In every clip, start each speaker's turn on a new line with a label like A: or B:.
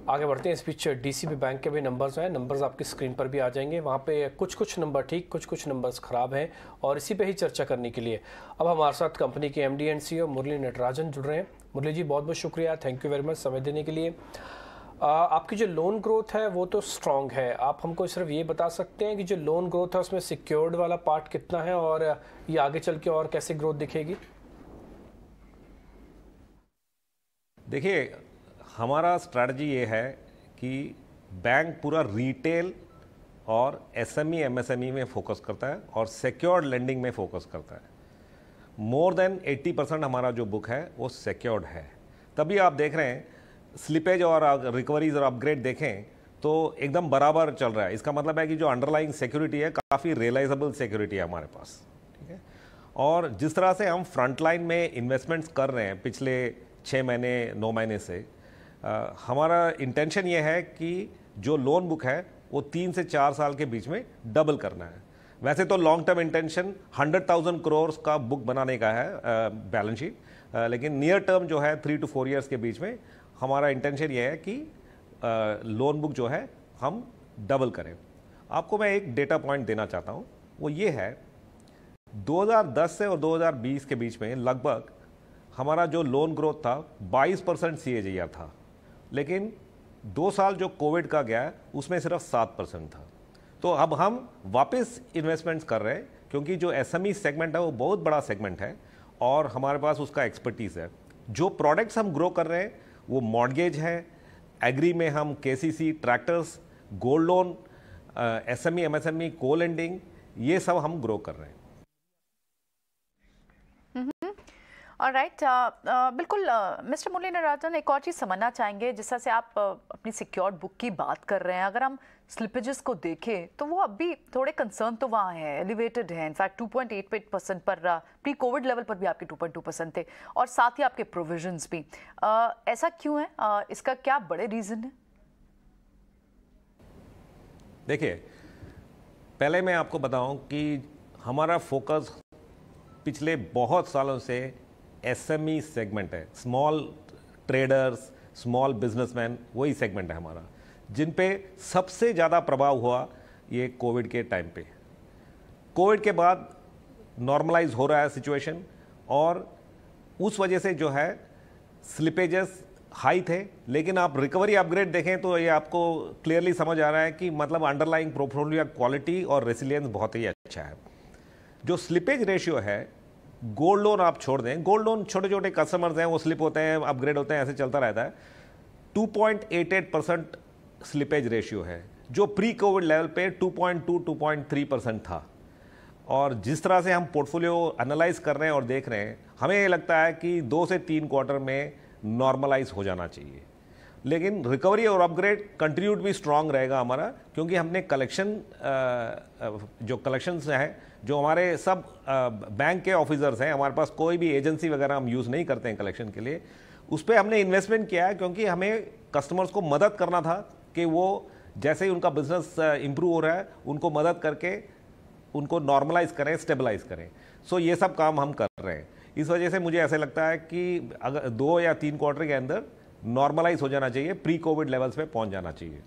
A: आगे बढ़ते हैं। इस बीच डीसीबी बैंक के भी नंबर्स हैं, नंबर्स आपकी स्क्रीन पर भी आ जाएंगे। वहाँ पे कुछ नंबर ठीक, कुछ नंबर्स ख़राब हैं और इसी पे ही चर्चा करने के लिए अब हमारे साथ कंपनी के एमडी एंड सीईओ मुरली नटराजन जुड़ रहे हैं। मुरली जी, बहुत बहुत शुक्रिया, थैंक यू वेरी मच समय देने के लिए। आपकी जो लोन ग्रोथ है वो तो स्ट्रॉन्ग है, आप हमको सिर्फ ये बता सकते हैं कि जो लोन ग्रोथ है उसमें सिक्योर्ड वाला पार्ट कितना है और ये आगे चल के और कैसे ग्रोथ दिखेगी?
B: देखिए, हमारा स्ट्रैटेजी ये है कि बैंक पूरा रिटेल और एसएमई एमएसएमई में फोकस करता है और सिक्योर्ड लेंडिंग में फोकस करता है। मोर देन 80% हमारा जो बुक है वो सिक्योर्ड है। तभी आप देख रहे हैं स्लिपेज और रिकवरीज और अपग्रेड देखें तो एकदम बराबर चल रहा है। इसका मतलब है कि जो अंडरलाइंग सिक्योरिटी है काफ़ी रियलाइजेबल सिक्योरिटी है हमारे पास, ठीक है। और जिस तरह से हम फ्रंट लाइन में इन्वेस्टमेंट्स कर रहे हैं पिछले 6 महीने 9 महीने से, हमारा इंटेंशन ये है कि जो लोन बुक है वो 3 से 4 साल के बीच में डबल करना है। वैसे तो लॉन्ग टर्म इंटेंशन 100,000 करोड़ का बुक बनाने का है बैलेंस शीट, लेकिन नियर टर्म जो है 3 to 4 ईयर्स के बीच में हमारा इंटेंशन ये है कि लोन बुक जो है हम डबल करें। आपको मैं एक डेटा पॉइंट देना चाहता हूँ, वो ये है 2010 से और 2020 के बीच में लगभग हमारा जो लोन ग्रोथ था 22% CAGR था, लेकिन 2 साल जो कोविड का गया उसमें सिर्फ 7% था। तो अब हम वापस इन्वेस्टमेंट्स कर रहे हैं क्योंकि जो एसएमई सेगमेंट है वो बहुत बड़ा सेगमेंट है और हमारे पास उसका एक्सपर्टीज़ है। जो प्रोडक्ट्स हम ग्रो कर रहे हैं वो मॉर्गेज है, एग्री में हम KCC, tractors, gold loan, SME MSME, को लेंडिंग, ये सब हम ग्रो कर रहे हैं।
C: ऑलराइट, बिल्कुल। मिस्टर मुरली नटराजन, एक और चीज़ समझना चाहेंगे। जिस तरह से आप अपनी सिक्योर्ड बुक की बात कर रहे हैं, अगर हम स्लिपेजेस को देखें तो वो अभी थोड़े कंसर्न तो वहाँ है, एलिवेटेड है। इनफैक्ट 2.88% पर प्री कोविड लेवल पर भी आपके 2.2% थे और साथ ही आपके प्रोविजंस भी। ऐसा क्यों है? इसका क्या बड़े रीज़न है?
B: देखिए, पहले मैं आपको बताऊं कि हमारा फोकस पिछले बहुत सालों से एसएमई सेगमेंट है। स्मॉल ट्रेडर्स, स्मॉल बिजनेसमैन, वही सेगमेंट है हमारा, जिन पे सबसे ज़्यादा प्रभाव हुआ ये कोविड के टाइम पे। कोविड के बाद नॉर्मलाइज हो रहा है सिचुएशन और उस वजह से जो है स्लिपेजेस हाई थे, लेकिन आप रिकवरी अपग्रेड देखें तो ये आपको क्लियरली समझ आ रहा है कि मतलब अंडरलाइंग पोर्टफोलियो क्वालिटी और रेसिलियंस बहुत ही अच्छा है। जो स्लिपेज रेशियो है, गोल्ड लोन आप छोड़ दें, गोल्ड लोन छोटे छोटे कस्टमर्स हैं, वो स्लिप होते हैं, अपग्रेड होते हैं, ऐसे चलता रहता है। 2.88% स्लिपेज रेशियो है, जो प्री कोविड लेवल पे 2.3% था। और जिस तरह से हम पोर्टफोलियो एनालाइज कर रहे हैं और देख रहे हैं, हमें ये लगता है कि 2 से 3 क्वार्टर में नॉर्मलाइज हो जाना चाहिए। लेकिन रिकवरी और अपग्रेड कंटिन्यूड भी स्ट्रांग रहेगा हमारा, क्योंकि हमने कलेक्शन जो कलेक्शंस हैं, जो हमारे सब बैंक के ऑफिसर्स हैं, हमारे पास कोई भी एजेंसी वगैरह हम यूज़ नहीं करते हैं कलेक्शन के लिए, उस पर हमने इन्वेस्टमेंट किया है क्योंकि हमें कस्टमर्स को मदद करना था कि वो जैसे ही उनका बिजनेस इंप्रूव हो रहा है उनको मदद करके उनको नॉर्मलाइज करें, स्टेबलाइज करें। सो ये सब काम हम कर रहे हैं। इस वजह से मुझे ऐसे लगता है कि अगर 2 या 3 क्वार्टर के अंदर नॉर्मलाइज हो जाना चाहिए, प्री कोविड लेवल्स पे पहुंच जाना चाहिए।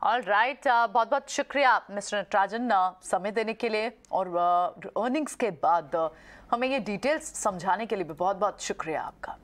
C: ऑलराइट, बहुत बहुत शुक्रिया मिस्टर नटराजन समय देने के लिए और अर्निंग्स के बाद हमें ये डिटेल्स समझाने के लिए भी बहुत बहुत शुक्रिया आपका।